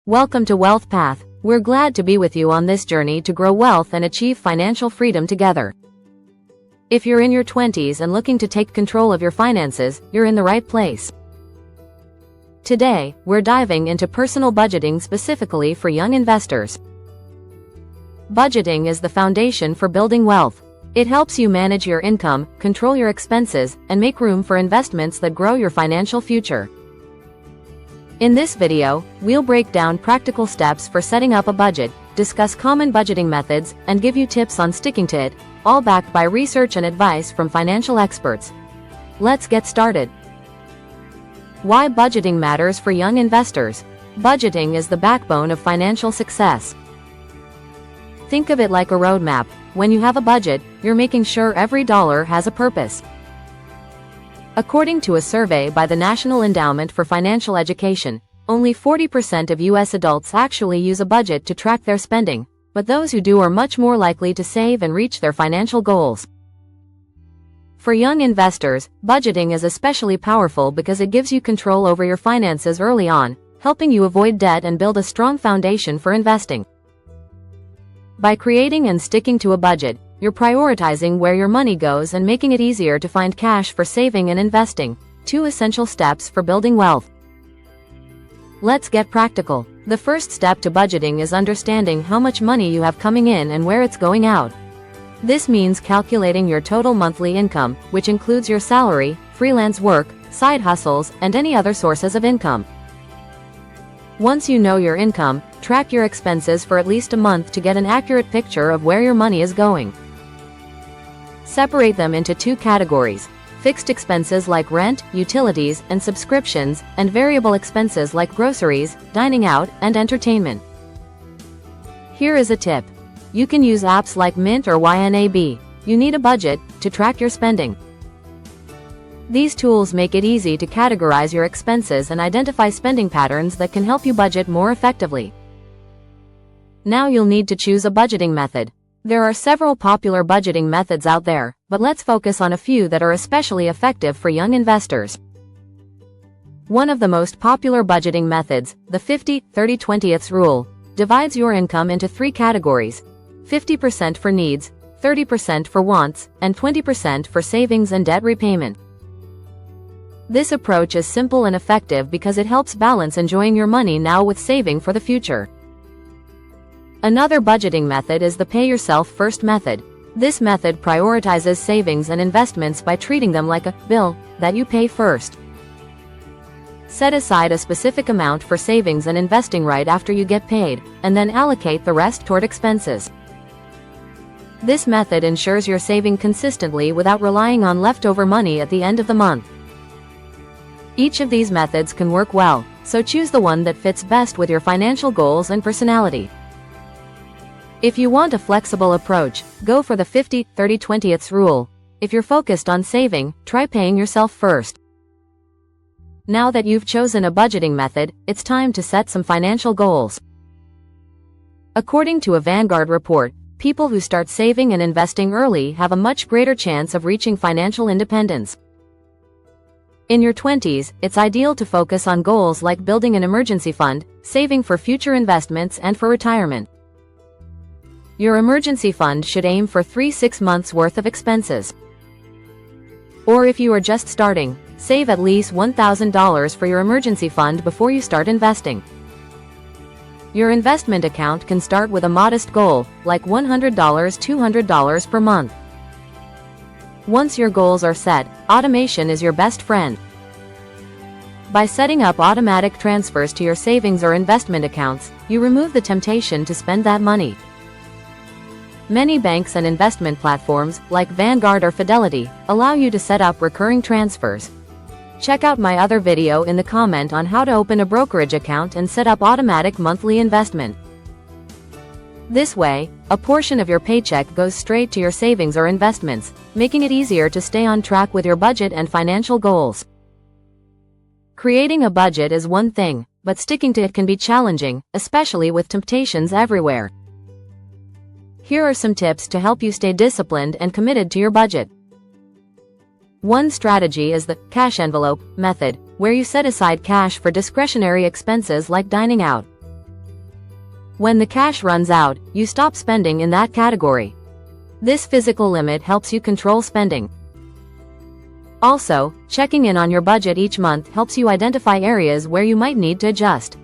Welcome to Wealth Path. We're glad to be with you on this journey to grow wealth and achieve financial freedom together. If you're in your 20s and looking to take control of your finances, you're in the right place. Today, we're diving into personal budgeting specifically for young investors. Budgeting is the foundation for building wealth. It helps you manage your income, control your expenses, and make room for investments that grow your financial future. In this video, we'll break down practical steps for setting up a budget, discuss common budgeting methods, and give you tips on sticking to it, all backed by research and advice from financial experts. Let's get started. Why budgeting matters for young investors. Budgeting is the backbone of financial success. Think of it like a roadmap. When you have a budget, you're making sure every dollar has a purpose. According to a survey by the National Endowment for Financial Education, only 40% of U.S. adults actually use a budget to track their spending, but those who do are much more likely to save and reach their financial goals. For young investors, budgeting is especially powerful because it gives you control over your finances early on, helping you avoid debt and build a strong foundation for investing. By creating and sticking to a budget, you're prioritizing where your money goes and making it easier to find cash for saving and investing, two essential steps for building wealth. Let's get practical. The first step to budgeting is understanding how much money you have coming in and where it's going out. This means calculating your total monthly income, which includes your salary, freelance work, side hustles, and any other sources of income. Once you know your income, track your expenses for at least a month to get an accurate picture of where your money is going. Separate them into two categories: fixed expenses like rent, utilities, and subscriptions, and variable expenses like groceries, dining out, and entertainment. Here is a tip. You can use apps like Mint or YNAB. You need a budget to track your spending. These tools make it easy to categorize your expenses and identify spending patterns that can help you budget more effectively. Now you'll need to choose a budgeting method. There are several popular budgeting methods out there, but let's focus on a few that are especially effective for young investors. One of the most popular budgeting methods, the 50-30-20 rule, divides your income into three categories: 50% for needs, 30% for wants, and 20% for savings and debt repayment. This approach is simple and effective because it helps balance enjoying your money now with saving for the future. Another budgeting method is the pay yourself first method. This method prioritizes savings and investments by treating them like a bill that you pay first. Set aside a specific amount for savings and investing right after you get paid, and then allocate the rest toward expenses. This method ensures you're saving consistently without relying on leftover money at the end of the month. Each of these methods can work well, so choose the one that fits best with your financial goals and personality. If you want a flexible approach, go for the 50-30-20 rule. If you're focused on saving, try paying yourself first. Now that you've chosen a budgeting method, it's time to set some financial goals. According to a Vanguard report, people who start saving and investing early have a much greater chance of reaching financial independence. In your 20s, it's ideal to focus on goals like building an emergency fund, saving for future investments, and for retirement. Your emergency fund should aim for 3-6 months worth of expenses. Or if you are just starting, save at least $1,000 for your emergency fund before you start investing. Your investment account can start with a modest goal, like $100, $200 per month. Once your goals are set, automation is your best friend. By setting up automatic transfers to your savings or investment accounts, you remove the temptation to spend that money. Many banks and investment platforms, like Vanguard or Fidelity, allow you to set up recurring transfers. Check out my other video in the comment on how to open a brokerage account and set up automatic monthly investment. This way, a portion of your paycheck goes straight to your savings or investments, making it easier to stay on track with your budget and financial goals. Creating a budget is one thing, but sticking to it can be challenging, especially with temptations everywhere. Here are some tips to help you stay disciplined and committed to your budget. One strategy is the cash envelope method, where you set aside cash for discretionary expenses like dining out. When the cash runs out, you stop spending in that category. This physical limit helps you control spending. Also, checking in on your budget each month helps you identify areas where you might need to adjust.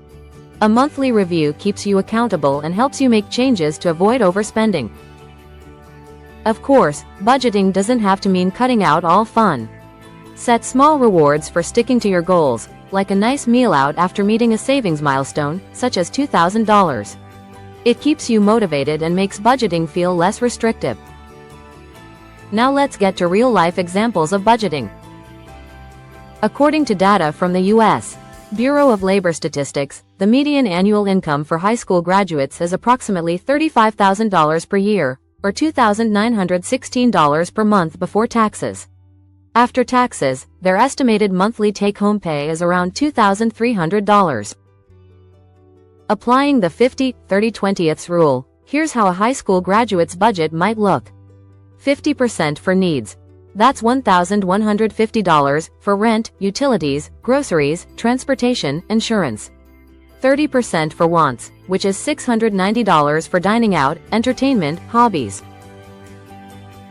A monthly review keeps you accountable and helps you make changes to avoid overspending. Of course, budgeting doesn't have to mean cutting out all fun. Set small rewards for sticking to your goals, like a nice meal out after meeting a savings milestone, such as $2,000. It keeps you motivated and makes budgeting feel less restrictive. Now let's get to real-life examples of budgeting. According to data from the U.S. Bureau of Labor Statistics, the median annual income for high school graduates is approximately $35,000 per year, or $2,916 per month before taxes. After taxes, their estimated monthly take-home pay is around $2,300. Applying the 50-30-20ths rule, here's how a high school graduate's budget might look. 50% for needs. That's $1,150 for rent, utilities, groceries, transportation, insurance. 30% for wants, which is $690 for dining out, entertainment, hobbies.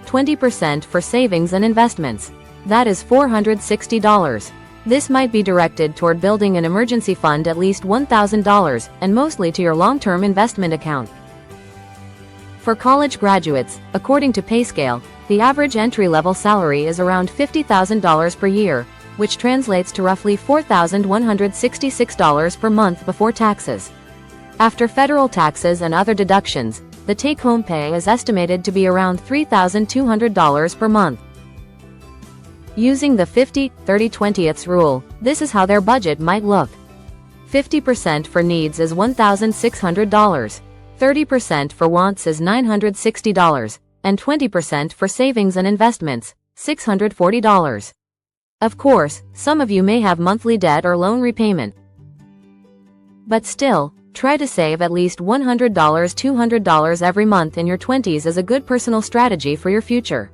20% for savings and investments. That is $460. This might be directed toward building an emergency fund at least $1,000, and mostly to your long-term investment account. For college graduates, according to PayScale, the average entry-level salary is around $50,000 per year, which translates to roughly $4,166 per month before taxes. After federal taxes and other deductions, the take-home pay is estimated to be around $3,200 per month. Using the 50-30-20ths rule, this is how their budget might look. 50% for needs is $1,600. 30% for wants is $960, and 20% for savings and investments, $640. Of course, some of you may have monthly debt or loan repayment. But still, try to save at least $100, $200 every month in your 20s as a good personal strategy for your future.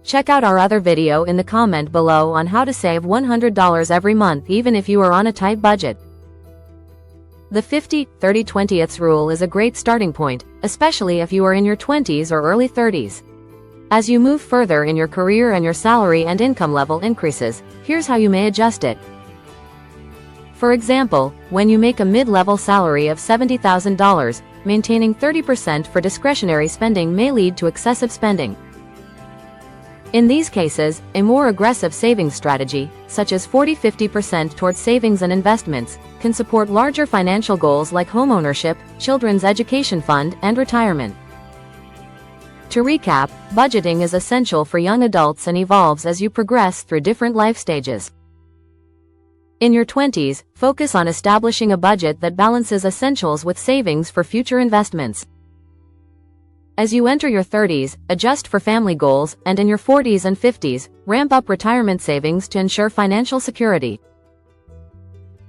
Check out our other video in the comment below on how to save $100 every month even if you are on a tight budget. The 50-30-20ths rule is a great starting point, especially if you are in your 20s or early 30s. As you move further in your career and your salary and income level increases, here's how you may adjust it. For example, when you make a mid-level salary of $70,000, maintaining 30% for discretionary spending may lead to excessive spending. In these cases, a more aggressive savings strategy, such as 40-50% towards savings and investments, can support larger financial goals like homeownership, children's education fund, and retirement. To recap, budgeting is essential for young adults and evolves as you progress through different life stages. In your 20s, focus on establishing a budget that balances essentials with savings for future investments. As you enter your 30s, adjust for family goals, and in your 40s and 50s, ramp up retirement savings to ensure financial security.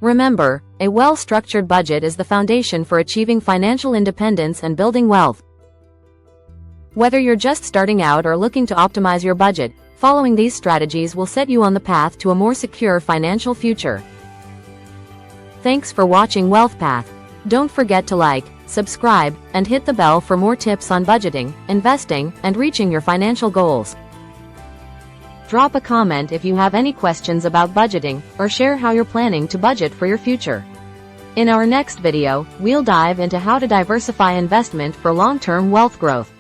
Remember, a well-structured budget is the foundation for achieving financial independence and building wealth. Whether you're just starting out or looking to optimize your budget, following these strategies will set you on the path to a more secure financial future. Thanks for watching Wealth Path. Don't forget to like, subscribe, and hit the bell for more tips on budgeting, investing, and reaching your financial goals. Drop a comment if you have any questions about budgeting, or share how you're planning to budget for your future. In our next video, we'll dive into how to diversify investment for long-term wealth growth.